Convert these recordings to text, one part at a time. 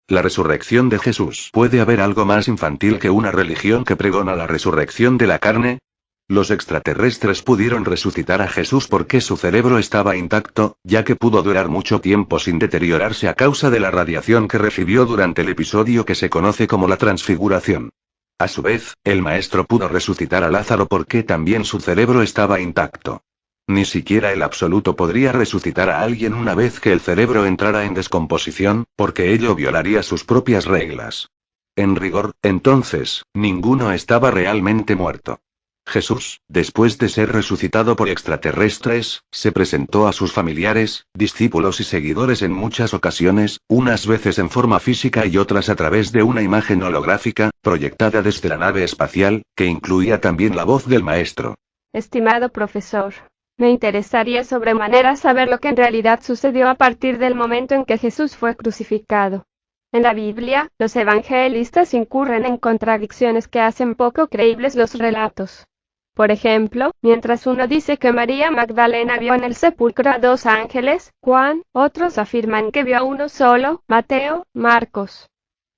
La resurrección de Jesús. ¿Puede haber algo más infantil que una religión que pregona la resurrección de la carne? Los extraterrestres pudieron resucitar a Jesús porque su cerebro estaba intacto, ya que pudo durar mucho tiempo sin deteriorarse a causa de la radiación que recibió durante el episodio que se conoce como la transfiguración. A su vez, el maestro pudo resucitar a Lázaro porque también su cerebro estaba intacto. Ni siquiera el absoluto podría resucitar a alguien una vez que el cerebro entrara en descomposición, porque ello violaría sus propias reglas. En rigor, entonces, ninguno estaba realmente muerto. Jesús, después de ser resucitado por extraterrestres, se presentó a sus familiares, discípulos y seguidores en muchas ocasiones, unas veces en forma física y otras a través de una imagen holográfica, proyectada desde la nave espacial, que incluía también la voz del maestro. Estimado profesor, me interesaría sobremanera saber lo que en realidad sucedió a partir del momento en que Jesús fue crucificado. En la Biblia, los evangelistas incurren en contradicciones que hacen poco creíbles los relatos. Por ejemplo, mientras uno dice que María Magdalena vio en el sepulcro a 2 ángeles, Juan, otros afirman que vio a uno solo, Mateo, Marcos.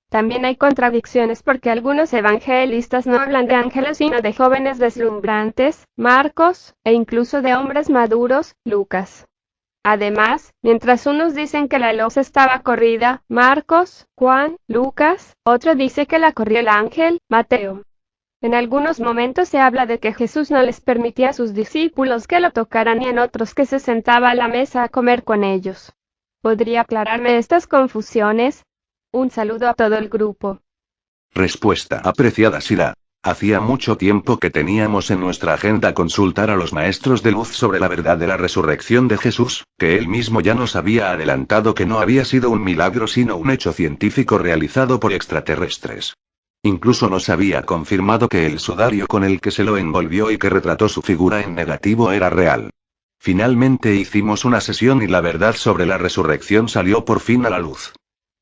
También hay contradicciones porque algunos evangelistas no hablan de ángeles sino de jóvenes deslumbrantes, Marcos, e incluso de hombres maduros, Lucas. Además, mientras unos dicen que la luz estaba corrida, Marcos, Juan, Lucas, otro dice que la corrió el ángel, Mateo. En algunos momentos se habla de que Jesús no les permitía a sus discípulos que lo tocaran y en otros que se sentaba a la mesa a comer con ellos. ¿Podría aclararme estas confusiones? Un saludo a todo el grupo. Respuesta. Apreciada Sira. Hacía mucho tiempo que teníamos en nuestra agenda consultar a los maestros de luz sobre la verdad de la resurrección de Jesús, que él mismo ya nos había adelantado que no había sido un milagro sino un hecho científico realizado por extraterrestres. Incluso nos había confirmado que el sudario con el que se lo envolvió y que retrató su figura en negativo era real. Finalmente hicimos una sesión y la verdad sobre la resurrección salió por fin a la luz.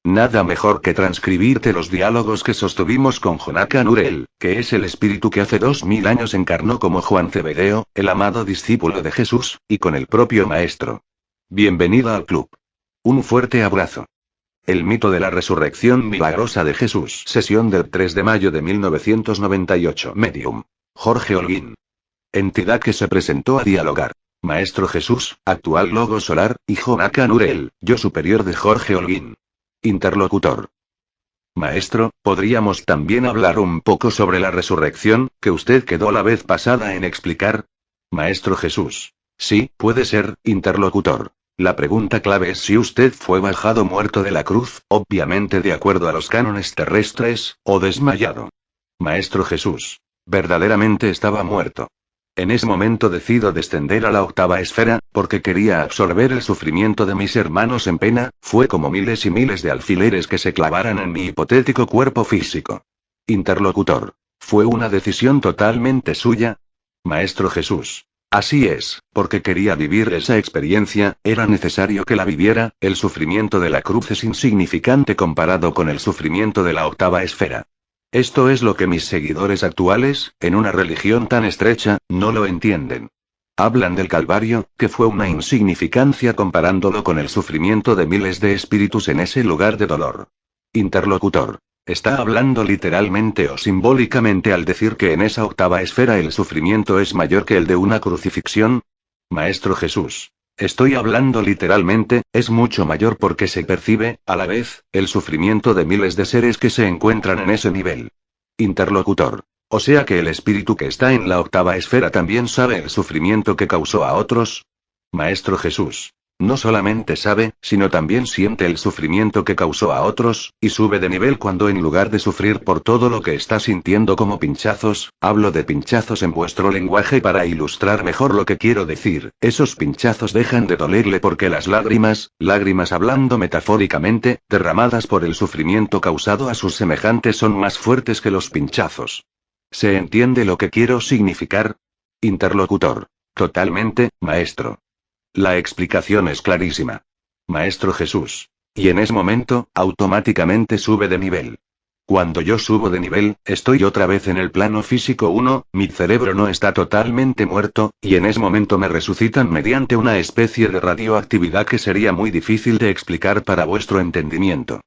Nada mejor que transcribirte los diálogos que sostuvimos con Jonathan Urel, que es el espíritu que hace 2000 años encarnó como Juan Zebedeo, el amado discípulo de Jesús, y con el propio maestro. Bienvenida al club. Un fuerte abrazo. El mito de la resurrección milagrosa de Jesús. Sesión del 3 de mayo de 1998. Medium. Jorge Holguín. Entidad que se presentó a dialogar. Maestro Jesús, actual logo solar, y Jonathan Urel, yo superior de Jorge Holguín. Interlocutor. Maestro, ¿podríamos también hablar un poco sobre la resurrección, que usted quedó la vez pasada en explicar? Maestro Jesús. Sí, puede ser, interlocutor. La pregunta clave es si usted fue bajado muerto de la cruz, obviamente de acuerdo a los cánones terrestres, o desmayado. Maestro Jesús. Verdaderamente estaba muerto. En ese momento decido descender a la 8ª esfera, porque quería absorber el sufrimiento de mis hermanos en pena, fue como miles y miles de alfileres que se clavaran en mi hipotético cuerpo físico. Interlocutor. ¿Fue una decisión totalmente suya? Maestro Jesús. Así es, porque quería vivir esa experiencia, era necesario que la viviera, el sufrimiento de la cruz es insignificante comparado con el sufrimiento de la 8ª esfera. Esto es lo que mis seguidores actuales, en una religión tan estrecha, no lo entienden. Hablan del Calvario, que fue una insignificancia comparándolo con el sufrimiento de miles de espíritus en ese lugar de dolor. Interlocutor. ¿Está hablando literalmente o simbólicamente al decir que en esa 8ª esfera el sufrimiento es mayor que el de una crucifixión? Maestro Jesús. Estoy hablando literalmente, es mucho mayor porque se percibe, a la vez, el sufrimiento de miles de seres que se encuentran en ese nivel. Interlocutor. O sea que el espíritu que está en la 8ª esfera también sabe el sufrimiento que causó a otros. Maestro Jesús. No solamente sabe, sino también siente el sufrimiento que causó a otros, y sube de nivel cuando en lugar de sufrir por todo lo que está sintiendo como pinchazos, hablo de pinchazos en vuestro lenguaje para ilustrar mejor lo que quiero decir, esos pinchazos dejan de dolerle porque las lágrimas hablando metafóricamente, derramadas por el sufrimiento causado a sus semejantes son más fuertes que los pinchazos. ¿Se entiende lo que quiero significar? Interlocutor. Totalmente, maestro. La explicación es clarísima. Maestro Jesús. Y en ese momento, automáticamente sube de nivel. Cuando yo subo de nivel, estoy otra vez en el plano físico 1, mi cerebro no está totalmente muerto, y en ese momento me resucitan mediante una especie de radioactividad que sería muy difícil de explicar para vuestro entendimiento.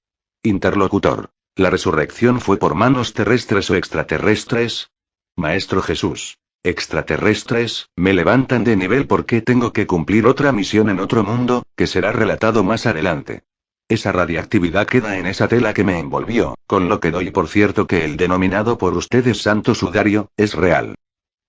Interlocutor. ¿La resurrección fue por manos terrestres o extraterrestres? Maestro Jesús. Extraterrestres, me levantan de nivel porque tengo que cumplir otra misión en otro mundo, que será relatado más adelante. Esa radiactividad queda en esa tela que me envolvió, con lo que doy por cierto que el denominado por ustedes santo sudario, es real.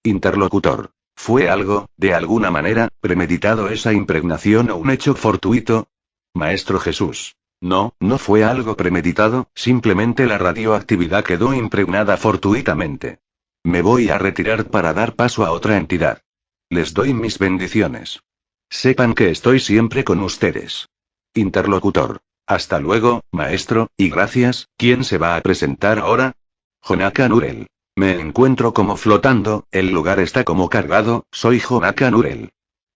Interlocutor. ¿Fue algo, de alguna manera, premeditado esa impregnación o un hecho fortuito? Maestro Jesús. No, no fue algo premeditado, simplemente la radioactividad quedó impregnada fortuitamente. Me voy a retirar para dar paso a otra entidad. Les doy mis bendiciones. Sepan que estoy siempre con ustedes. Interlocutor. Hasta luego, maestro, y gracias. ¿Quién se va a presentar ahora? Jonaka Nurel. Me encuentro como flotando, el lugar está como cargado, soy Jonaka Nurel.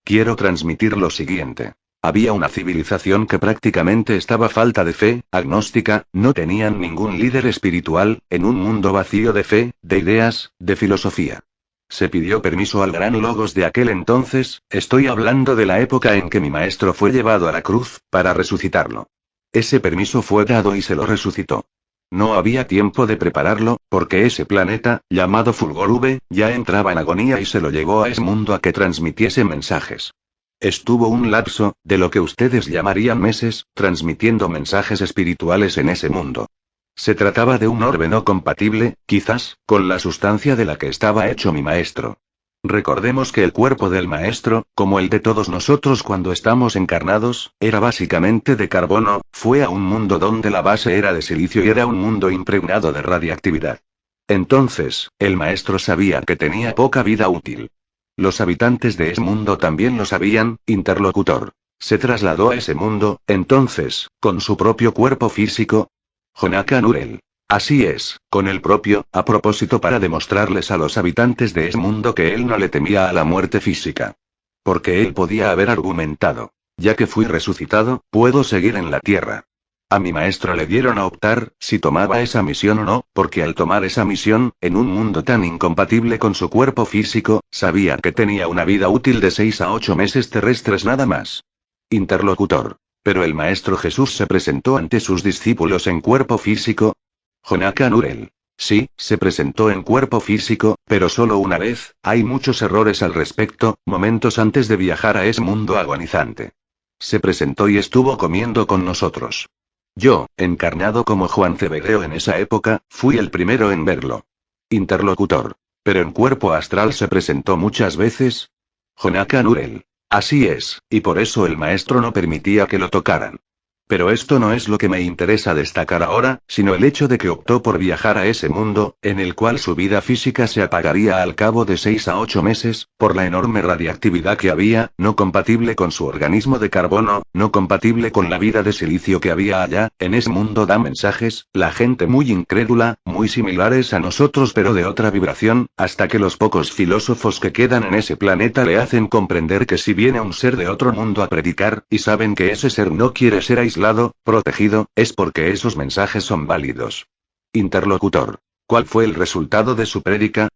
Quiero transmitir lo siguiente. Había una civilización que prácticamente estaba falta de fe, agnóstica, no tenían ningún líder espiritual, en un mundo vacío de fe, de ideas, de filosofía. Se pidió permiso al gran Logos de aquel entonces, estoy hablando de la época en que mi maestro fue llevado a la cruz, para resucitarlo. Ese permiso fue dado y se lo resucitó. No había tiempo de prepararlo, porque ese planeta, llamado Fulgor V, ya entraba en agonía y se lo llevó a ese mundo a que transmitiese mensajes. Estuvo un lapso, de lo que ustedes llamarían meses, transmitiendo mensajes espirituales en ese mundo. Se trataba de un orbe no compatible, quizás, con la sustancia de la que estaba hecho mi maestro. Recordemos que el cuerpo del maestro, como el de todos nosotros cuando estamos encarnados, era básicamente de carbono, fue a un mundo donde la base era de silicio y era un mundo impregnado de radiactividad. Entonces, el maestro sabía que tenía poca vida útil. Los habitantes de ese mundo también lo sabían, interlocutor. Se trasladó a ese mundo, entonces, con su propio cuerpo físico. Jonaka Nurel. Así es, con el propio, a propósito para demostrarles a los habitantes de ese mundo que él no le temía a la muerte física. Porque él podía haber argumentado. Ya que fui resucitado, puedo seguir en la tierra. A mi maestro le dieron a optar, si tomaba esa misión o no, porque al tomar esa misión, en un mundo tan incompatible con su cuerpo físico, sabía que tenía una vida útil de 6 a 8 meses terrestres nada más. Interlocutor. Pero el maestro Jesús se presentó ante sus discípulos en cuerpo físico. Jonaka Nurel. Sí, se presentó en cuerpo físico, pero solo una vez, hay muchos errores al respecto, momentos antes de viajar a ese mundo agonizante. Se presentó y estuvo comiendo con nosotros. Yo, encarnado como Juan Cebedeo en esa época, fui el primero en verlo. Interlocutor. ¿Pero en cuerpo astral se presentó muchas veces? Jonaka Nurel. Así es, y por eso el maestro no permitía que lo tocaran. Pero esto no es lo que me interesa destacar ahora, sino el hecho de que optó por viajar a ese mundo, en el cual su vida física se apagaría al cabo de 6 a 8 meses, por la enorme radiactividad que había, no compatible con su organismo de carbono, no compatible con la vida de silicio que había allá, en ese mundo da mensajes, la gente muy incrédula, muy similares a nosotros pero de otra vibración, hasta que los pocos filósofos que quedan en ese planeta le hacen comprender que si viene un ser de otro mundo a predicar, y saben que ese ser no quiere ser aislado, protegido, es porque esos mensajes son válidos. Interlocutor. ¿Cuál fue el resultado de su prédica?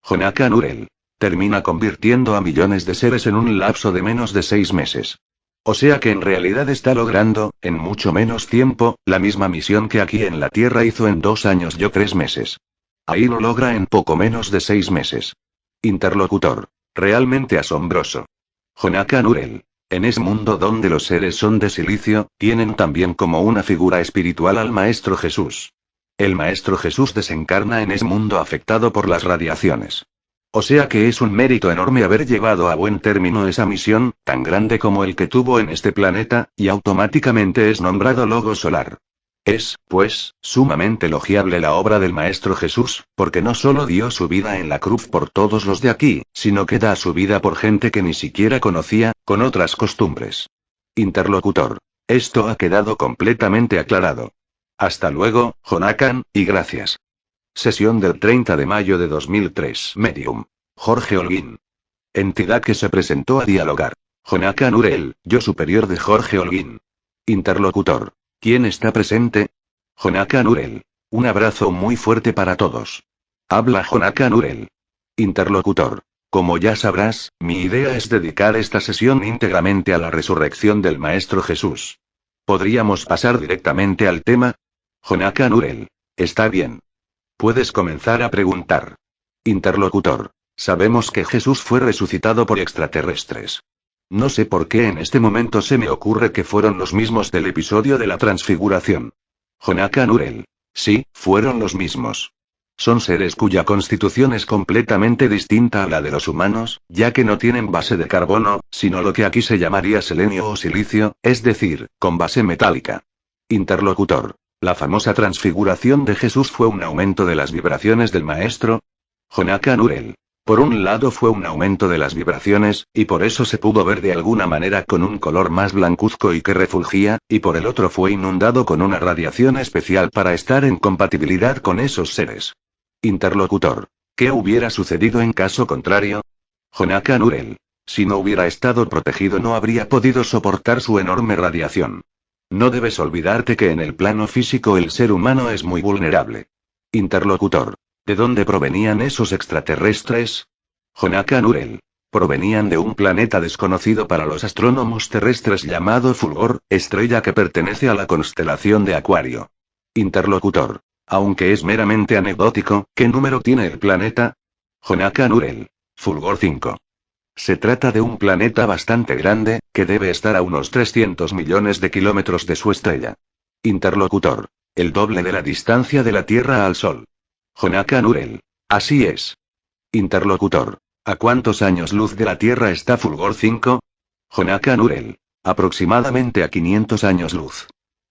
Jonaka Nurel. Termina convirtiendo a millones de seres en un lapso de menos de 6 meses. O sea que en realidad está logrando, en mucho menos tiempo, la misma misión que aquí en la Tierra hizo en 2 años y 3 meses. Ahí lo logra en poco menos de 6 meses. Interlocutor. Realmente asombroso. Jonaka Nurel. En ese mundo donde los seres son de silicio, tienen también como una figura espiritual al Maestro Jesús. El Maestro Jesús desencarna en ese mundo afectado por las radiaciones. O sea que es un mérito enorme haber llevado a buen término esa misión, tan grande como el que tuvo en este planeta, y automáticamente es nombrado Logos Solar. Es, pues, sumamente elogiable la obra del Maestro Jesús, porque no solo dio su vida en la cruz por todos los de aquí, sino que da su vida por gente que ni siquiera conocía, con otras costumbres. Interlocutor. Esto ha quedado completamente aclarado. Hasta luego, Jonakan, y gracias. Sesión del 30 de mayo de 2003. Medium. Jorge Holguín. Entidad que se presentó a dialogar. Jonaka Nurel, yo superior de Jorge Holguín. Interlocutor. ¿Quién está presente? Jonaka Nurel. Un abrazo muy fuerte para todos. Habla Jonaka Nurel. Interlocutor. Como ya sabrás, mi idea es dedicar esta sesión íntegramente a la resurrección del Maestro Jesús. ¿Podríamos pasar directamente al tema? Jonathan Urel. Está bien. Puedes comenzar a preguntar. Interlocutor. Sabemos que Jesús fue resucitado por extraterrestres. No sé por qué en este momento se me ocurre que fueron los mismos del episodio de la transfiguración. Jonathan Urel. Sí, fueron los mismos. Son seres cuya constitución es completamente distinta a la de los humanos, ya que no tienen base de carbono, sino lo que aquí se llamaría selenio o silicio, es decir, con base metálica. Interlocutor. ¿La famosa transfiguración de Jesús fue un aumento de las vibraciones del Maestro? Jonathan Urel. Por un lado fue un aumento de las vibraciones, y por eso se pudo ver de alguna manera con un color más blancuzco y que refulgía, y por el otro fue inundado con una radiación especial para estar en compatibilidad con esos seres. Interlocutor. ¿Qué hubiera sucedido en caso contrario? Jonathan Urel. Si no hubiera estado protegido no habría podido soportar su enorme radiación. No debes olvidarte que en el plano físico el ser humano es muy vulnerable. Interlocutor. ¿De dónde provenían esos extraterrestres? Jonathan Urel. Provenían de un planeta desconocido para los astrónomos terrestres llamado Fulgor, estrella que pertenece a la constelación de Acuario. Interlocutor. Aunque es meramente anecdótico, ¿qué número tiene el planeta? Jonathan Urel. Fulgor 5. Se trata de un planeta bastante grande, que debe estar a unos 300 millones de kilómetros de su estrella. Interlocutor. El doble de la distancia de la Tierra al Sol. Jonathan Urel. Así es. Interlocutor. ¿A cuántos años luz de la Tierra está Fulgor 5? Jonathan Urel. Aproximadamente a 500 años luz.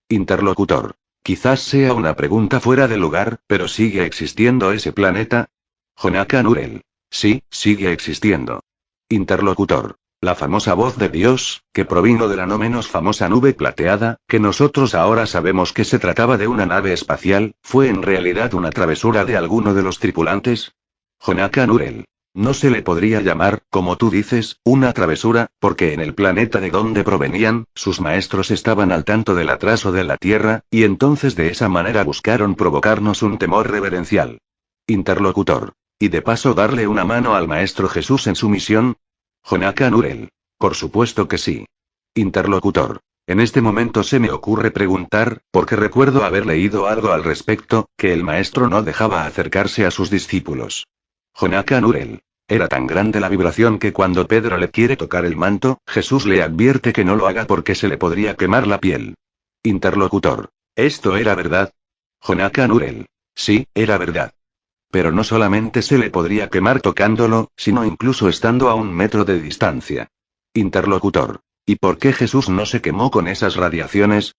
Interlocutor. Quizás sea una pregunta fuera de lugar, pero ¿sigue existiendo ese planeta? Jonathan Urel. Sí, sigue existiendo. Interlocutor. La famosa voz de Dios, que provino de la no menos famosa nube plateada, que nosotros ahora sabemos que se trataba de una nave espacial, ¿fue en realidad una travesura de alguno de los tripulantes? Jonathan Urel. No se le podría llamar, como tú dices, una travesura, porque en el planeta de donde provenían, sus maestros estaban al tanto del atraso de la Tierra, y entonces de esa manera buscaron provocarnos un temor reverencial. Interlocutor. Y de paso darle una mano al Maestro Jesús en su misión. Jonathan Urel. Por supuesto que sí. Interlocutor. En este momento se me ocurre preguntar, porque recuerdo haber leído algo al respecto, que el Maestro no dejaba acercarse a sus discípulos. Jonathan Urel. Era tan grande la vibración que cuando Pedro le quiere tocar el manto, Jesús le advierte que no lo haga porque se le podría quemar la piel. Interlocutor. ¿Esto era verdad? Jonathan Urel. Sí, era verdad. Pero no solamente se le podría quemar tocándolo, sino incluso estando a 1 metro de distancia. Interlocutor. ¿Y por qué Jesús no se quemó con esas radiaciones?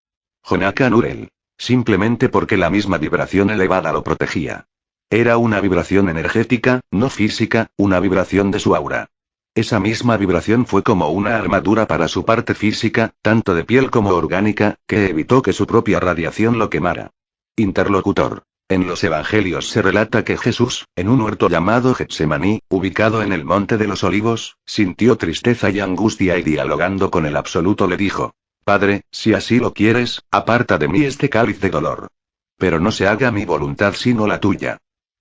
Jonathan Urel. Simplemente porque la misma vibración elevada lo protegía. Era una vibración energética, no física, una vibración de su aura. Esa misma vibración fue como una armadura para su parte física, tanto de piel como orgánica, que evitó que su propia radiación lo quemara. Interlocutor. En los evangelios se relata que Jesús, en un huerto llamado Getsemaní, ubicado en el Monte de los Olivos, sintió tristeza y angustia y dialogando con el Absoluto le dijo: Padre, si así lo quieres, aparta de mí este cáliz de dolor. Pero no se haga mi voluntad sino la tuya.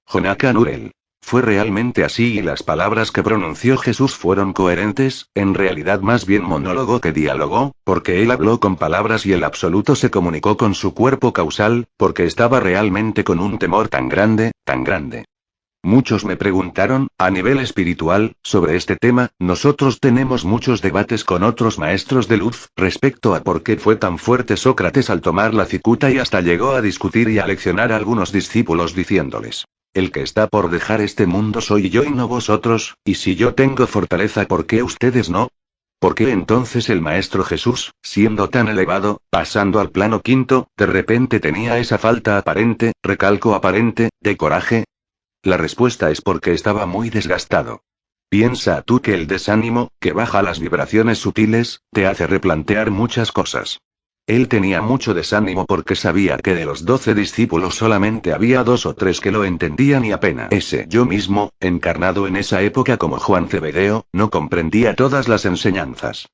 Jonathan Urel. ¿Fue realmente así y las palabras que pronunció Jesús fueron coherentes, en realidad más bien monólogo que diálogo, porque él habló con palabras y el Absoluto se comunicó con su cuerpo causal, porque estaba realmente con un temor tan grande, tan grande? Muchos me preguntaron, a nivel espiritual, sobre este tema. Nosotros tenemos muchos debates con otros maestros de luz, respecto a por qué fue tan fuerte Sócrates al tomar la cicuta y hasta llegó a discutir y a leccionar a algunos discípulos diciéndoles: el que está por dejar este mundo soy yo y no vosotros, y si yo tengo fortaleza, ¿por qué ustedes no? ¿Por qué entonces el Maestro Jesús, siendo tan elevado, pasando al plano quinto, de repente tenía esa falta aparente, recalco aparente, de coraje? La respuesta es porque estaba muy desgastado. Piensa tú que el desánimo, que baja las vibraciones sutiles, te hace replantear muchas cosas. Él tenía mucho desánimo porque sabía que de los 12 discípulos solamente había 2 o 3 que lo entendían y apenas yo mismo, encarnado en esa época como Juan Zebedeo, no comprendía todas las enseñanzas.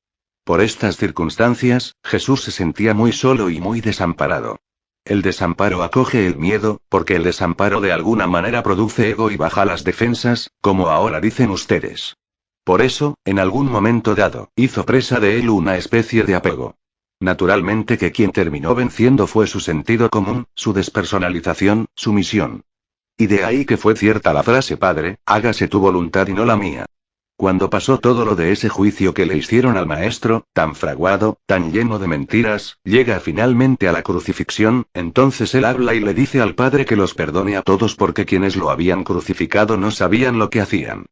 Por estas circunstancias, Jesús se sentía muy solo y muy desamparado. El desamparo acoge el miedo, porque el desamparo de alguna manera produce ego y baja las defensas, como ahora dicen ustedes. Por eso, en algún momento dado, hizo presa de él una especie de apego. Naturalmente que quien terminó venciendo fue su sentido común, su despersonalización, su misión. Y de ahí que fue cierta la frase: Padre, hágase tu voluntad y no la mía. Cuando pasó todo lo de ese juicio que le hicieron al maestro, tan fraguado, tan lleno de mentiras, llega finalmente a la crucifixión, entonces él habla y le dice al Padre que los perdone a todos porque quienes lo habían crucificado no sabían lo que hacían.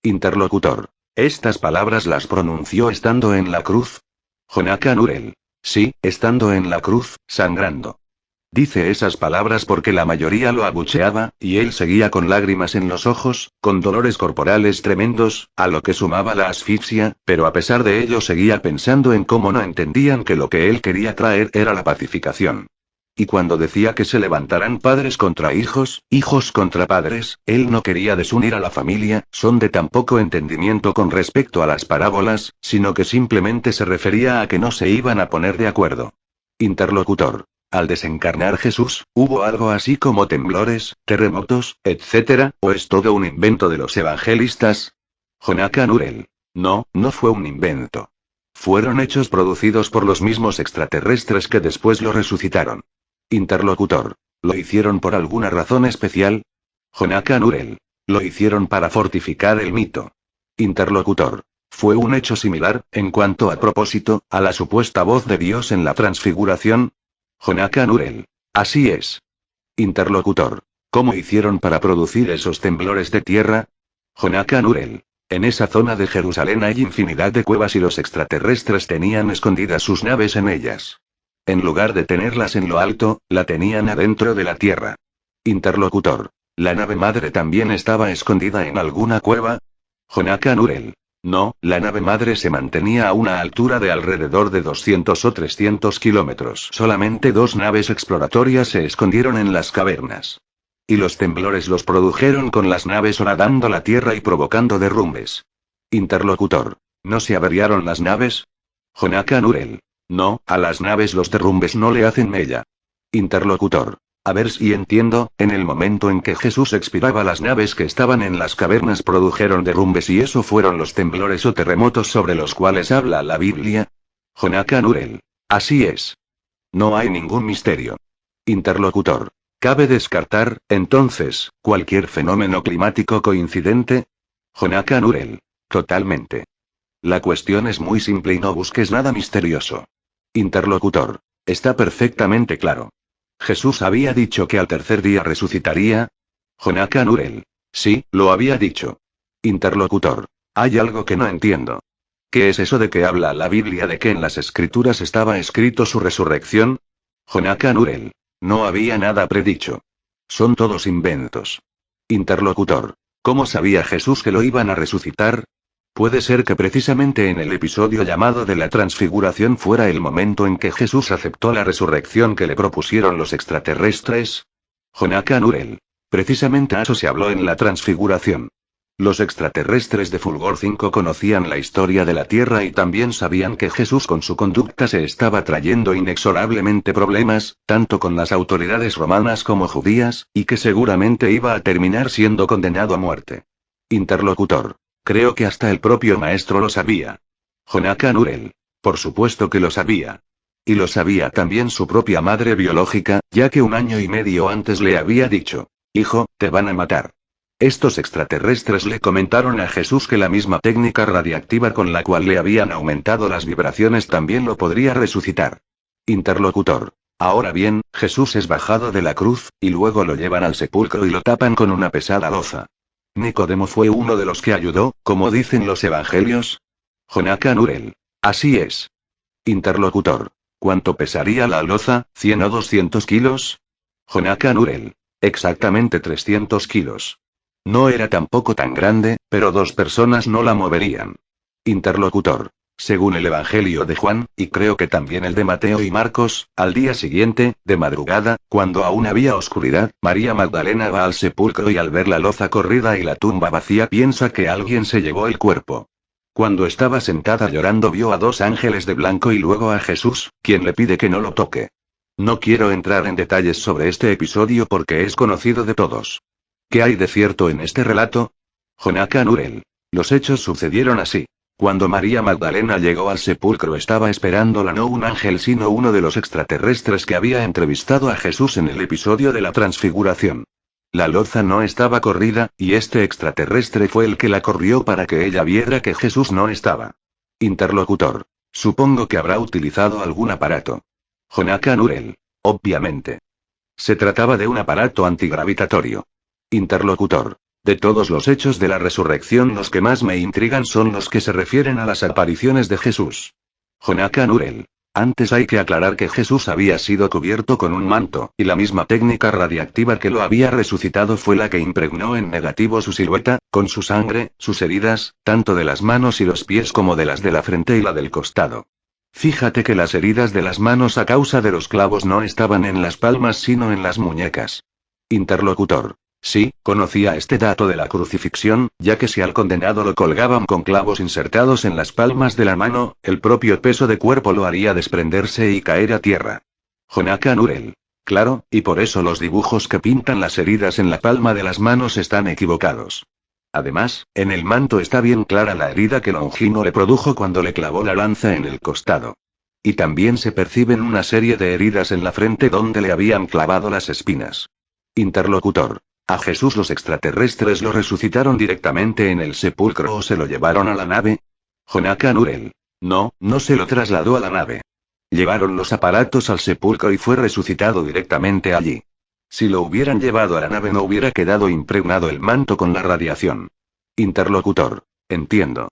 Interlocutor. ¿Estas palabras las pronunció estando en la cruz? Jonathan Urel. Sí, estando en la cruz, sangrando. Dice esas palabras porque la mayoría lo abucheaba, y él seguía con lágrimas en los ojos, con dolores corporales tremendos, a lo que sumaba la asfixia, pero a pesar de ello seguía pensando en cómo no entendían que lo que él quería traer era la pacificación. Y cuando decía que se levantarán padres contra hijos, hijos contra padres, él no quería desunir a la familia, son de tan poco entendimiento con respecto a las parábolas, sino que simplemente se refería a que no se iban a poner de acuerdo. Interlocutor. Al desencarnar Jesús, ¿hubo algo así como temblores, terremotos, etcétera, o es todo un invento de los evangelistas? Jonathan Urel. No, no fue un invento. Fueron hechos producidos por los mismos extraterrestres que después lo resucitaron. Interlocutor. ¿Lo hicieron por alguna razón especial? Jonathan Urel. Lo hicieron para fortificar el mito. Interlocutor. ¿Fue un hecho similar, en cuanto a propósito, a la supuesta voz de Dios en la transfiguración? Jonathan Urel. Así es. Interlocutor. ¿Cómo hicieron para producir esos temblores de tierra? Jonathan Urel. En esa zona de Jerusalén hay infinidad de cuevas y los extraterrestres tenían escondidas sus naves en ellas. En lugar de tenerlas en lo alto, la tenían adentro de la tierra. Interlocutor. ¿La nave madre también estaba escondida en alguna cueva? Jonathan Urel. No, la nave madre se mantenía a una altura de alrededor de 200 o 300 kilómetros. Solamente 2 naves exploratorias se escondieron en las cavernas. Y los temblores los produjeron con las naves horadando la tierra y provocando derrumbes. Interlocutor. ¿No se averiaron las naves? Jonathan Urel. No, a las naves los derrumbes no le hacen mella. Interlocutor. A ver si entiendo, en el momento en que Jesús expiraba las naves que estaban en las cavernas produjeron derrumbes y eso fueron los temblores o terremotos sobre los cuales habla la Biblia. Jonathan Urel. Así es. No hay ningún misterio. Interlocutor. ¿Cabe descartar, entonces, cualquier fenómeno climático coincidente? Jonathan Urel. Totalmente. La cuestión es muy simple y no busques nada misterioso. Interlocutor. Está perfectamente claro. ¿Jesús había dicho que al tercer día resucitaría? Jonathan Urel. Sí, lo había dicho. Interlocutor. Hay algo que no entiendo. ¿Qué es eso de que habla la Biblia de que en las Escrituras estaba escrito su resurrección? Jonathan Urel. No había nada predicho. Son todos inventos. Interlocutor. ¿Cómo sabía Jesús que lo iban a resucitar? Puede ser que precisamente en el episodio llamado de la transfiguración fuera el momento en que Jesús aceptó la resurrección que le propusieron los extraterrestres. Jonathan Urel. Precisamente a eso se habló en la transfiguración. Los extraterrestres de Fulgor 5 conocían la historia de la Tierra y también sabían que Jesús con su conducta se estaba trayendo inexorablemente problemas, tanto con las autoridades romanas como judías, y que seguramente iba a terminar siendo condenado a muerte. Interlocutor. Creo que hasta el propio maestro lo sabía. Jonathan Urel. Por supuesto que lo sabía. Y lo sabía también su propia madre biológica, ya que 1 año y medio antes le había dicho: hijo, te van a matar. Estos extraterrestres le comentaron a Jesús que la misma técnica radiactiva con la cual le habían aumentado las vibraciones también lo podría resucitar. Interlocutor. Ahora bien, Jesús es bajado de la cruz, y luego lo llevan al sepulcro y lo tapan con una pesada loza. ¿Nicodemo fue uno de los que ayudó, como dicen los evangelios? Jonathan Urel. Así es. Interlocutor. ¿Cuánto pesaría la loza, 100 o 200 kilos? Jonathan Urel. Exactamente 300 kilos. No era tampoco tan grande, pero 2 personas no la moverían. Interlocutor. Según el Evangelio de Juan, y creo que también el de Mateo y Marcos, al día siguiente, de madrugada, cuando aún había oscuridad, María Magdalena va al sepulcro y al ver la loza corrida y la tumba vacía piensa que alguien se llevó el cuerpo. Cuando estaba sentada llorando vio a 2 ángeles de blanco y luego a Jesús, quien le pide que no lo toque. No quiero entrar en detalles sobre este episodio porque es conocido de todos. ¿Qué hay de cierto en este relato? Jonathan Urel. Los hechos sucedieron así. Cuando María Magdalena llegó al sepulcro estaba esperándola no un ángel sino uno de los extraterrestres que había entrevistado a Jesús en el episodio de la Transfiguración. La loza no estaba corrida, y este extraterrestre fue el que la corrió para que ella viera que Jesús no estaba. Interlocutor. Supongo que habrá utilizado algún aparato. Jonathan Urel. Obviamente. Se trataba de un aparato antigravitatorio. Interlocutor. De todos los hechos de la resurrección, los que más me intrigan son los que se refieren a las apariciones de Jesús. Jonathan Urel. Antes hay que aclarar que Jesús había sido cubierto con un manto, y la misma técnica radiactiva que lo había resucitado fue la que impregnó en negativo su silueta, con su sangre, sus heridas, tanto de las manos y los pies como de las de la frente y la del costado. Fíjate que las heridas de las manos a causa de los clavos no estaban en las palmas sino en las muñecas. Interlocutor. Sí, conocía este dato de la crucifixión, ya que si al condenado lo colgaban con clavos insertados en las palmas de la mano, el propio peso de cuerpo lo haría desprenderse y caer a tierra. Jonathan Urel. Claro, y por eso los dibujos que pintan las heridas en la palma de las manos están equivocados. Además, en el manto está bien clara la herida que Longino le produjo cuando le clavó la lanza en el costado. Y también se perciben una serie de heridas en la frente donde le habían clavado las espinas. Interlocutor. ¿A Jesús los extraterrestres lo resucitaron directamente en el sepulcro o se lo llevaron a la nave? Jonathan Urel. No, no se lo trasladó a la nave. Llevaron los aparatos al sepulcro y fue resucitado directamente allí. Si lo hubieran llevado a la nave no hubiera quedado impregnado el manto con la radiación. Interlocutor. Entiendo.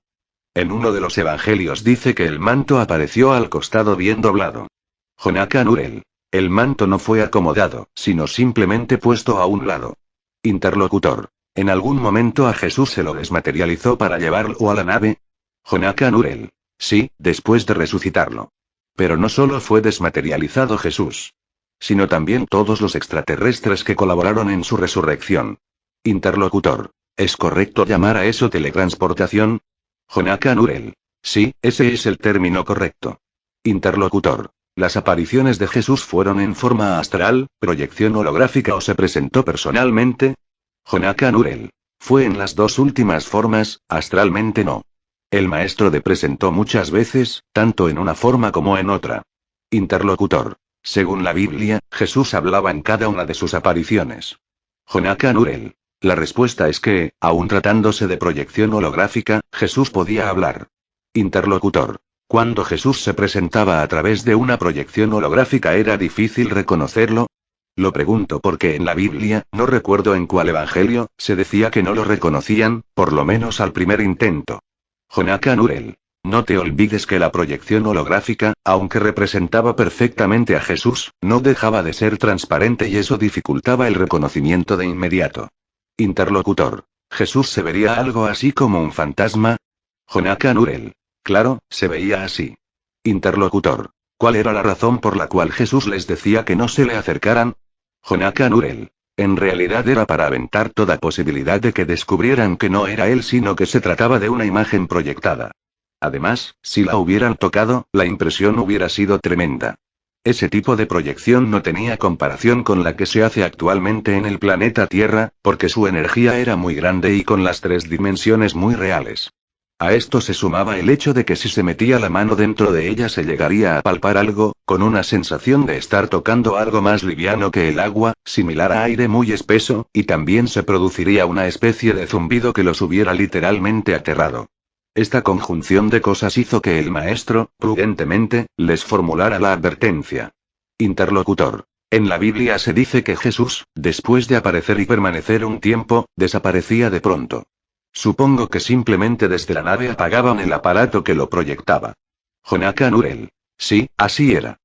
En uno de los evangelios dice que el manto apareció al costado bien doblado. Jonathan Urel. El manto no fue acomodado, sino simplemente puesto a un lado. Interlocutor. ¿En algún momento a Jesús se lo desmaterializó para llevarlo a la nave? Jonathan Urel. Sí, después de resucitarlo. Pero no solo fue desmaterializado Jesús, sino también todos los extraterrestres que colaboraron en su resurrección. Interlocutor. ¿Es correcto llamar a eso teletransportación? Jonathan Urel. Sí, ese es el término correcto. Interlocutor. ¿Las apariciones de Jesús fueron en forma astral, proyección holográfica o se presentó personalmente? Jonathan Urel. Fue en las dos últimas formas, astralmente no. El maestro de presentó muchas veces, tanto en una forma como en otra. Interlocutor. Según la Biblia, Jesús hablaba en cada una de sus apariciones. Jonathan Urel. La respuesta es que, aun tratándose de proyección holográfica, Jesús podía hablar. Interlocutor. Cuando Jesús se presentaba a través de una proyección holográfica era difícil reconocerlo. Lo pregunto porque en la Biblia, no recuerdo en cuál evangelio, se decía que no lo reconocían, por lo menos al primer intento. Jonathan Urel. No te olvides que la proyección holográfica, aunque representaba perfectamente a Jesús, no dejaba de ser transparente y eso dificultaba el reconocimiento de inmediato. Interlocutor. ¿Jesús se vería algo así como un fantasma? Jonathan Urel. Claro, se veía así. Interlocutor. ¿Cuál era la razón por la cual Jesús les decía que no se le acercaran? Jonathan Urel. En realidad era para aventar toda posibilidad de que descubrieran que no era él sino que se trataba de una imagen proyectada. Además, si la hubieran tocado, la impresión hubiera sido tremenda. Ese tipo de proyección no tenía comparación con la que se hace actualmente en el planeta Tierra, porque su energía era muy grande y con las 3 dimensiones muy reales. A esto se sumaba el hecho de que si se metía la mano dentro de ella se llegaría a palpar algo, con una sensación de estar tocando algo más liviano que el agua, similar a aire muy espeso, y también se produciría una especie de zumbido que los hubiera literalmente aterrado. Esta conjunción de cosas hizo que el maestro, prudentemente, les formulara la advertencia. Interlocutor. En la Biblia se dice que Jesús, después de aparecer y permanecer un tiempo, desaparecía de pronto. Supongo que simplemente desde la nave apagaban el aparato que lo proyectaba. Jonathan Urel. Sí, así era.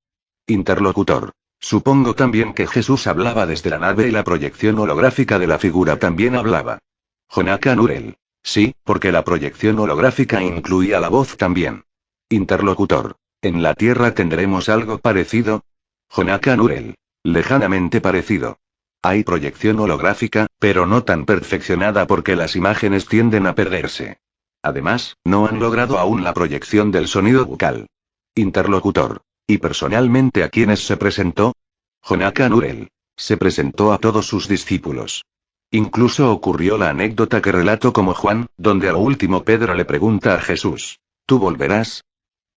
Interlocutor. Supongo también que Jesús hablaba desde la nave y la proyección holográfica de la figura también hablaba. Jonathan Urel. Sí, porque la proyección holográfica incluía la voz también. Interlocutor. ¿En la Tierra tendremos algo parecido? Jonathan Urel. Lejanamente parecido. Hay proyección holográfica, pero no tan perfeccionada porque las imágenes tienden a perderse. Además, no han logrado aún la proyección del sonido bucal. Interlocutor. ¿Y personalmente a quiénes se presentó? Jonathan Urel. Se presentó a todos sus discípulos. Incluso ocurrió la anécdota que relato como Juan, donde a lo último Pedro le pregunta a Jesús: ¿Tú volverás?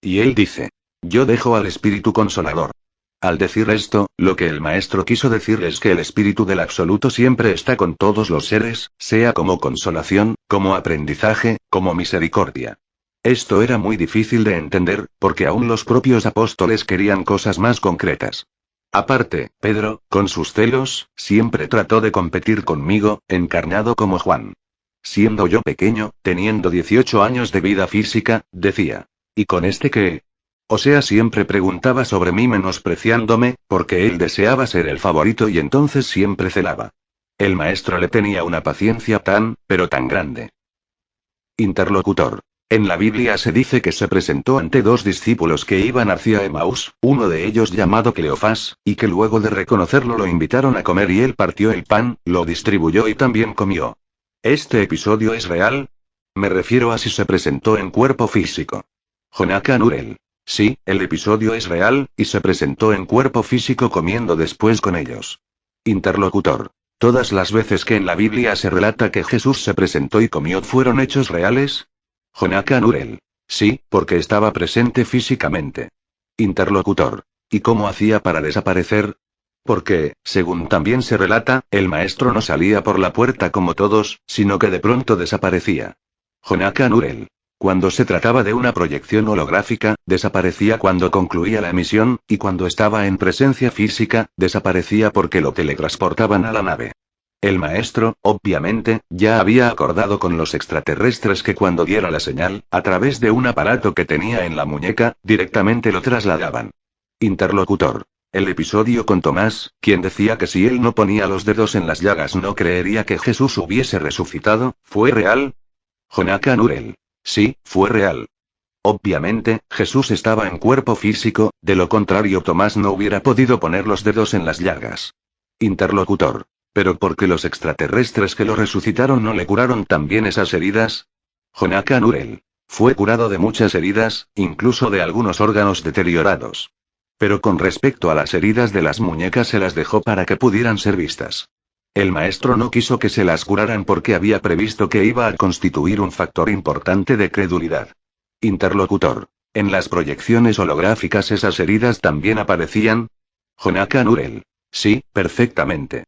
Y él dice: yo dejo al Espíritu Consolador. Al decir esto, lo que el maestro quiso decir es que el Espíritu del Absoluto siempre está con todos los seres, sea como consolación, como aprendizaje, como misericordia. Esto era muy difícil de entender, porque aún los propios apóstoles querían cosas más concretas. Aparte, Pedro, con sus celos, siempre trató de competir conmigo, encarnado como Juan. Siendo yo pequeño, teniendo 18 años de vida física, decía: ¿y con este qué? O sea, siempre preguntaba sobre mí menospreciándome, porque él deseaba ser el favorito y entonces siempre celaba. El maestro le tenía una paciencia pero tan grande. Interlocutor. En la Biblia se dice que se presentó ante dos discípulos que iban hacia Emaús, uno de ellos llamado Cleofás, y que luego de reconocerlo lo invitaron a comer y él partió el pan, lo distribuyó y también comió. ¿Este episodio es real? Me refiero a si se presentó en cuerpo físico. Jonathan Urel. Sí, el episodio es real, y se presentó en cuerpo físico comiendo después con ellos. Interlocutor. ¿Todas las veces que en la Biblia se relata que Jesús se presentó y comió fueron hechos reales? Jonathan Urel. Sí, porque estaba presente físicamente. Interlocutor. ¿Y cómo hacía para desaparecer? Porque, según también se relata, el maestro no salía por la puerta como todos, sino que de pronto desaparecía. Jonathan Urel. Cuando se trataba de una proyección holográfica, desaparecía cuando concluía la emisión, y cuando estaba en presencia física, desaparecía porque lo teletransportaban a la nave. El maestro, obviamente, ya había acordado con los extraterrestres que cuando diera la señal, a través de un aparato que tenía en la muñeca, directamente lo trasladaban. Interlocutor. El episodio con Tomás, quien decía que si él no ponía los dedos en las llagas no creería que Jesús hubiese resucitado, ¿fue real? Jonathan Urel. Sí, fue real. Obviamente, Jesús estaba en cuerpo físico, de lo contrario Tomás no hubiera podido poner los dedos en las llagas. Interlocutor. ¿Pero por qué los extraterrestres que lo resucitaron no le curaron también esas heridas? Jonathan Urel. Fue curado de muchas heridas, incluso de algunos órganos deteriorados. Pero con respecto a las heridas de las muñecas se las dejó para que pudieran ser vistas. El maestro no quiso que se las curaran porque había previsto que iba a constituir un factor importante de credulidad. Interlocutor. ¿En las proyecciones holográficas esas heridas también aparecían? Jonathan Urel. Sí, perfectamente.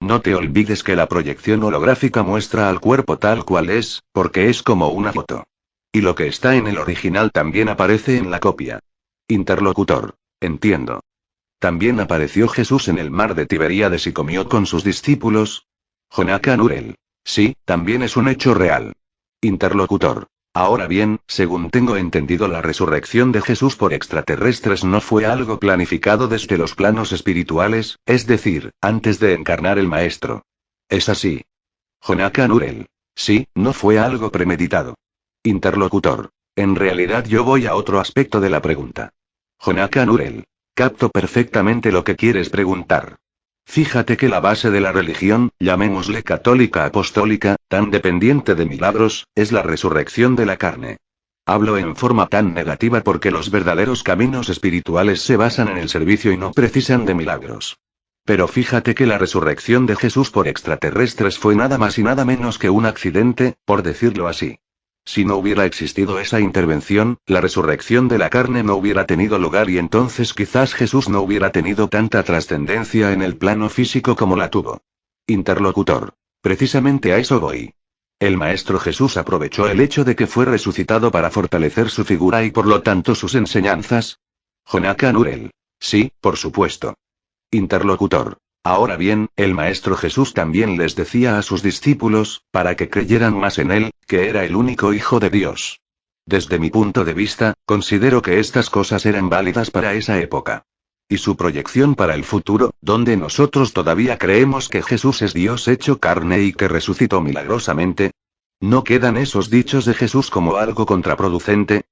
No te olvides que la proyección holográfica muestra al cuerpo tal cual es, porque es como una foto. Y lo que está en el original también aparece en la copia. Interlocutor. Entiendo. ¿También apareció Jesús en el mar de Tiberíades y comió con sus discípulos? Jonathan Urel. Sí, también es un hecho real. Interlocutor. Ahora bien, según tengo entendido, la resurrección de Jesús por extraterrestres no fue algo planificado desde los planos espirituales, es decir, antes de encarnar el maestro. ¿Es así? Jonathan Urel. Sí, no fue algo premeditado. Interlocutor. En realidad yo voy a otro aspecto de la pregunta. Jonathan Urel. Capto perfectamente lo que quieres preguntar. Fíjate que la base de la religión, llamémosle católica apostólica, tan dependiente de milagros, es la resurrección de la carne. Hablo en forma tan negativa porque los verdaderos caminos espirituales se basan en el servicio y no precisan de milagros. Pero fíjate que la resurrección de Jesús por extraterrestres fue nada más y nada menos que un accidente, por decirlo así. Si no hubiera existido esa intervención, la resurrección de la carne no hubiera tenido lugar y entonces quizás Jesús no hubiera tenido tanta trascendencia en el plano físico como la tuvo. Interlocutor. Precisamente a eso voy. El Maestro Jesús aprovechó el hecho de que fue resucitado para fortalecer su figura y por lo tanto sus enseñanzas. Jonathan Urel. Sí, por supuesto. Interlocutor. Ahora bien, el Maestro Jesús también les decía a sus discípulos, para que creyeran más en él, que era el único Hijo de Dios. Desde mi punto de vista, considero que estas cosas eran válidas para esa época. Y su proyección para el futuro, donde nosotros todavía creemos que Jesús es Dios hecho carne y que resucitó milagrosamente. ¿No quedan esos dichos de Jesús como algo contraproducente?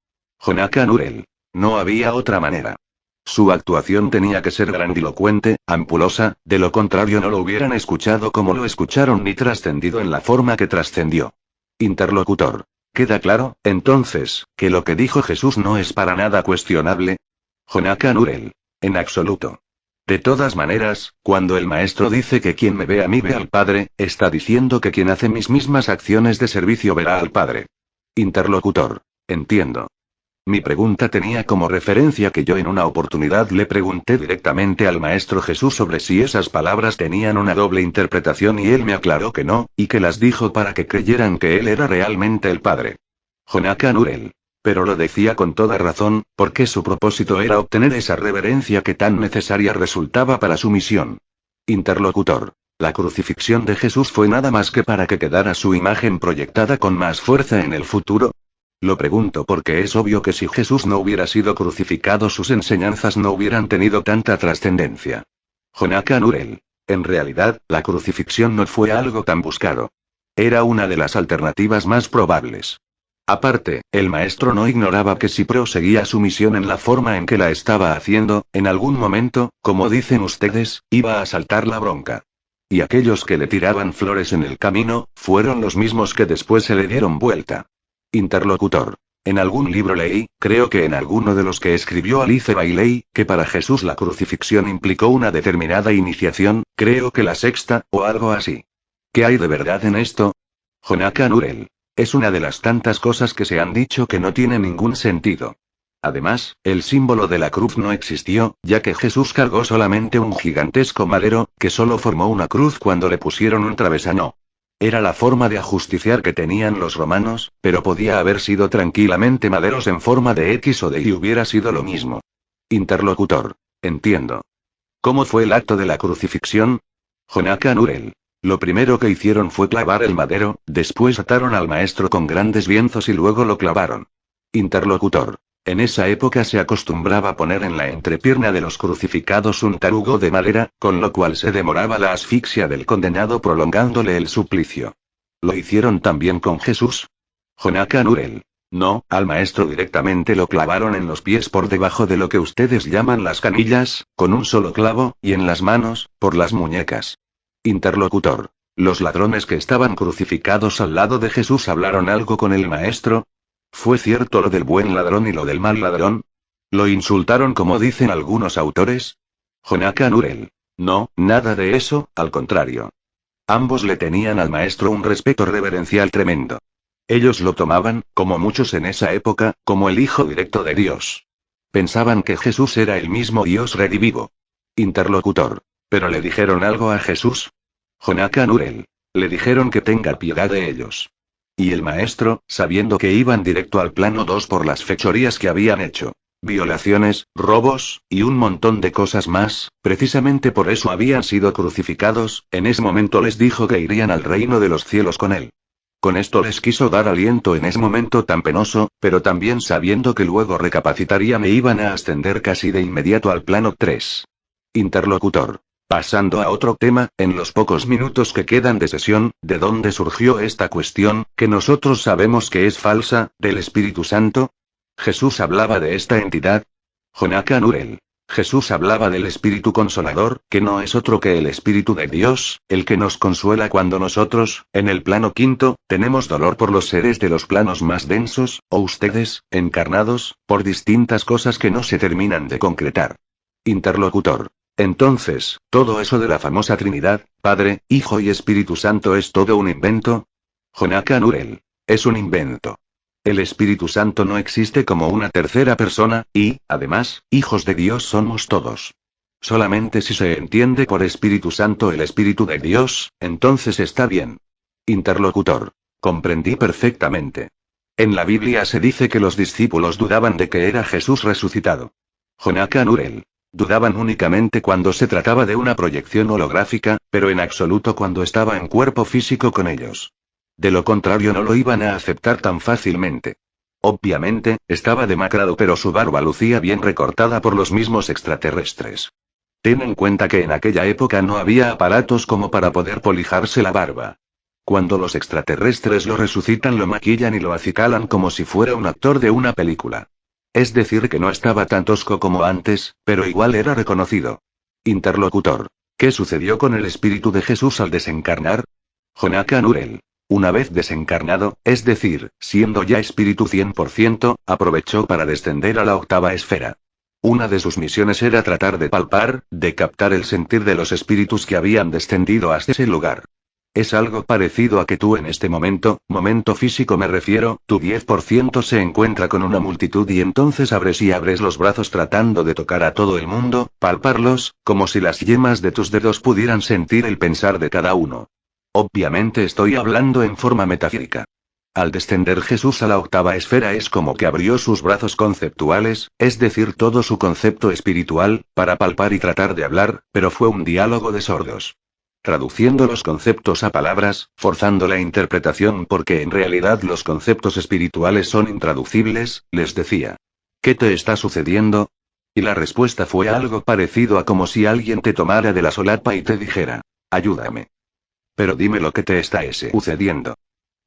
Jonathan Urel. No había otra manera. Su actuación tenía que ser grandilocuente, ampulosa, de lo contrario no lo hubieran escuchado como lo escucharon ni trascendido en la forma que trascendió. Interlocutor. ¿Queda claro, entonces, que lo que dijo Jesús no es para nada cuestionable? Jonathan Urel. En absoluto. De todas maneras, cuando el Maestro dice que quien me ve a mí ve al Padre, está diciendo que quien hace mis mismas acciones de servicio verá al Padre. Interlocutor. Entiendo. Mi pregunta tenía como referencia que yo en una oportunidad le pregunté directamente al Maestro Jesús sobre si esas palabras tenían una doble interpretación y él me aclaró que no, y que las dijo para que creyeran que él era realmente el Padre. Jonathan Urel. Pero lo decía con toda razón, porque su propósito era obtener esa reverencia que tan necesaria resultaba para su misión. Interlocutor. La crucifixión de Jesús fue nada más que para que quedara su imagen proyectada con más fuerza en el futuro. Lo pregunto porque es obvio que si Jesús no hubiera sido crucificado, sus enseñanzas no hubieran tenido tanta trascendencia. Jonathan Urel. En realidad, la crucifixión no fue algo tan buscado. Era una de las alternativas más probables. Aparte, el maestro no ignoraba que si proseguía su misión en la forma en que la estaba haciendo, en algún momento, como dicen ustedes, iba a saltar la bronca. Y aquellos que le tiraban flores en el camino, fueron los mismos que después se le dieron vuelta. Interlocutor. En algún libro leí, creo que en alguno de los que escribió Alice Bailey, que para Jesús la crucifixión implicó una determinada iniciación, creo que la sexta, o algo así. ¿Qué hay de verdad en esto? Jonathan Urel. Es una de las tantas cosas que se han dicho que no tiene ningún sentido. Además, el símbolo de la cruz no existió, ya que Jesús cargó solamente un gigantesco madero, que solo formó una cruz cuando le pusieron un travesaño. Era la forma de ajusticiar que tenían los romanos, pero podía haber sido tranquilamente maderos en forma de X o de Y, hubiera sido lo mismo. Interlocutor. Entiendo. ¿Cómo fue el acto de la crucifixión? Jonathan Urel. Lo primero que hicieron fue clavar el madero, después ataron al maestro con grandes lienzos y luego lo clavaron. Interlocutor. En esa época se acostumbraba poner en la entrepierna de los crucificados un tarugo de madera, con lo cual se demoraba la asfixia del condenado prolongándole el suplicio. ¿Lo hicieron también con Jesús? Jonathan Urel. No, al maestro directamente lo clavaron en los pies por debajo de lo que ustedes llaman las canillas, con un solo clavo, y en las manos, por las muñecas. Interlocutor. ¿Los ladrones que estaban crucificados al lado de Jesús hablaron algo con el maestro? ¿Fue cierto lo del buen ladrón y lo del mal ladrón? ¿Lo insultaron como dicen algunos autores? Jonathan Urel. No, nada de eso, al contrario. Ambos le tenían al maestro un respeto reverencial tremendo. Ellos lo tomaban, como muchos en esa época, como el Hijo directo de Dios. Pensaban que Jesús era el mismo Dios redivivo. Interlocutor. ¿Pero le dijeron algo a Jesús? Jonathan Urel. Le dijeron que tenga piedad de ellos. Y el maestro, sabiendo que iban directo al plano 2 por las fechorías que habían hecho, violaciones, robos, y un montón de cosas más, precisamente por eso habían sido crucificados, en ese momento les dijo que irían al reino de los cielos con él. Con esto les quiso dar aliento en ese momento tan penoso, pero también sabiendo que luego recapacitarían e iban a ascender casi de inmediato al plano 3. Interlocutor. Pasando a otro tema, en los pocos minutos que quedan de sesión, ¿de dónde surgió esta cuestión, que nosotros sabemos que es falsa, del Espíritu Santo? ¿Jesús hablaba de esta entidad? Jonathan Urel. Jesús hablaba del Espíritu Consolador, que no es otro que el Espíritu de Dios, el que nos consuela cuando nosotros, en el plano 5, tenemos dolor por los seres de los planos más densos, o ustedes, encarnados, por distintas cosas que no se terminan de concretar. Interlocutor. Entonces, todo eso de la famosa Trinidad, Padre, Hijo y Espíritu Santo es todo un invento. Jonathan Urel. Es un invento. El Espíritu Santo no existe como una tercera persona, y, además, hijos de Dios somos todos. Solamente si se entiende por Espíritu Santo el Espíritu de Dios, entonces está bien. Interlocutor. Comprendí perfectamente. En la Biblia se dice que los discípulos dudaban de que era Jesús resucitado. Jonathan Urel. Dudaban únicamente cuando se trataba de una proyección holográfica, pero en absoluto cuando estaba en cuerpo físico con ellos. De lo contrario no lo iban a aceptar tan fácilmente. Obviamente, estaba demacrado, pero su barba lucía bien recortada por los mismos extraterrestres. Ten en cuenta que en aquella época no había aparatos como para poder polijarse la barba. Cuando los extraterrestres lo resucitan, lo maquillan y lo acicalan como si fuera un actor de una película. Es decir, que no estaba tan tosco como antes, pero igual era reconocido. Interlocutor. ¿Qué sucedió con el espíritu de Jesús al desencarnar? Jonathan Urel. Una vez desencarnado, es decir, siendo ya espíritu 100%, aprovechó para descender a la octava esfera. Una de sus misiones era tratar de palpar, de captar el sentir de los espíritus que habían descendido hasta ese lugar. Es algo parecido a que tú en este momento físico me refiero, tu 10% se encuentra con una multitud y entonces abres y abres los brazos tratando de tocar a todo el mundo, palparlos, como si las yemas de tus dedos pudieran sentir el pensar de cada uno. Obviamente estoy hablando en forma metafísica. Al descender Jesús a la octava esfera es como que abrió sus brazos conceptuales, es decir, todo su concepto espiritual, para palpar y tratar de hablar, pero fue un diálogo de sordos. Traduciendo los conceptos a palabras, forzando la interpretación porque en realidad los conceptos espirituales son intraducibles, les decía. ¿Qué te está sucediendo? Y la respuesta fue algo parecido a como si alguien te tomara de la solapa y te dijera. Ayúdame. Pero dime lo que te está sucediendo.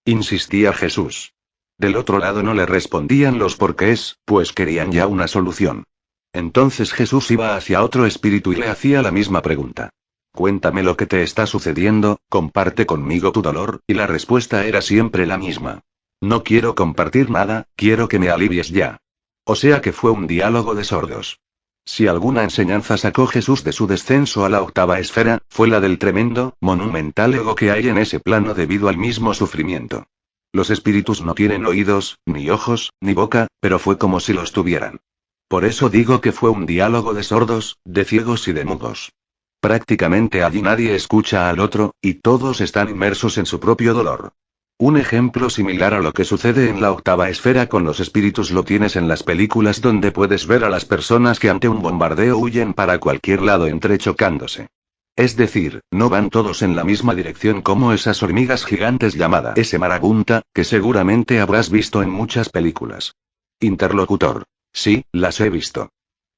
Insistía Jesús. Del otro lado no le respondían los porqués, pues querían ya una solución. Entonces Jesús iba hacia otro espíritu y le hacía la misma pregunta. Cuéntame lo que te está sucediendo, comparte conmigo tu dolor, y la respuesta era siempre la misma. No quiero compartir nada, quiero que me alivies ya. O sea que fue un diálogo de sordos. Si alguna enseñanza sacó Jesús de su descenso a la octava esfera, fue la del tremendo, monumental ego que hay en ese plano debido al mismo sufrimiento. Los espíritus no tienen oídos, ni ojos, ni boca, pero fue como si los tuvieran. Por eso digo que fue un diálogo de sordos, de ciegos y de mudos. Prácticamente allí nadie escucha al otro, y todos están inmersos en su propio dolor. Un ejemplo similar a lo que sucede en la octava esfera con los espíritus lo tienes en las películas donde puedes ver a las personas que ante un bombardeo huyen para cualquier lado entrechocándose. Es decir, no van todos en la misma dirección como esas hormigas gigantes llamada ese marabunta, que seguramente habrás visto en muchas películas. Interlocutor. Sí, las he visto.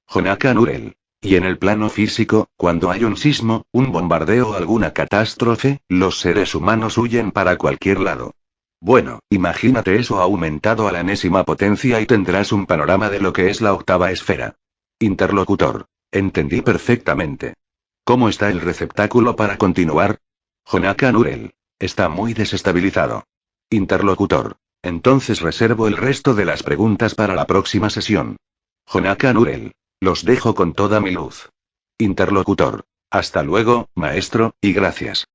Jonathan Urel. Y en el plano físico, cuando hay un sismo, un bombardeo o alguna catástrofe, los seres humanos huyen para cualquier lado. Bueno, imagínate eso aumentado a la enésima potencia y tendrás un panorama de lo que es la octava esfera. Interlocutor. Entendí perfectamente. ¿Cómo está el receptáculo para continuar? Jonathan Urel. Está muy desestabilizado. Interlocutor. Entonces reservo el resto de las preguntas para la próxima sesión. Jonathan Urel. Los dejo con toda mi luz. Interlocutor. Hasta luego, maestro, y gracias.